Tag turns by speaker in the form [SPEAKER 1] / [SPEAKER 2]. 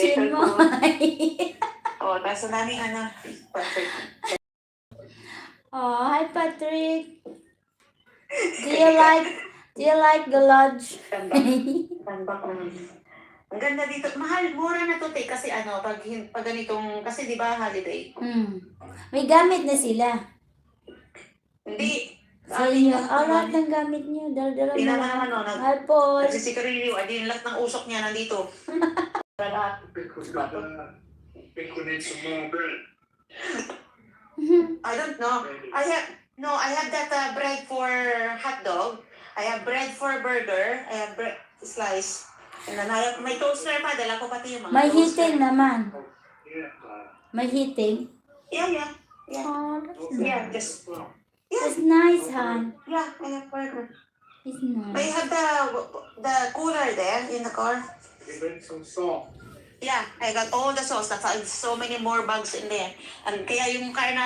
[SPEAKER 1] chin mo.
[SPEAKER 2] Oh, tapos namin perfect.
[SPEAKER 1] Oh, hi Patrick. Do you like the lodge?
[SPEAKER 2] Ganda ko. Ang ganda dito. Mahal, mura na to, te. Kasi pag ganitong, kasi di ba holiday?
[SPEAKER 1] May gamit na sila.
[SPEAKER 2] Hindi.
[SPEAKER 1] Sa inyo. Lahat ng gamit niyo. Dala-dala mo
[SPEAKER 2] Tingnan mo
[SPEAKER 1] lahat.
[SPEAKER 2] naman,
[SPEAKER 1] Hi, Paul.
[SPEAKER 2] nagsisigarilyo. Adi, lahat ng usok niya nandito. Lahat.
[SPEAKER 3] Think we need some more bread.
[SPEAKER 2] I don't know. I have that bread for hot dog. I have bread for burger. I have bread slice. And then I have my toaster pa. Dala ko pati yung mga
[SPEAKER 1] May
[SPEAKER 2] toaster.
[SPEAKER 1] heating naman.
[SPEAKER 3] Yeah.
[SPEAKER 1] May heating.
[SPEAKER 2] Yeah.
[SPEAKER 1] Oh, that's
[SPEAKER 2] Yeah,
[SPEAKER 1] nice.
[SPEAKER 2] just...
[SPEAKER 1] That's nice, hon.
[SPEAKER 2] Yeah, I have burger.
[SPEAKER 1] It's
[SPEAKER 2] I
[SPEAKER 1] nice.
[SPEAKER 2] have the cooler there in the car.
[SPEAKER 3] We need some salt.
[SPEAKER 2] Yeah, I got all the sauce. That's so many more bugs in there. And kaya yung car namin,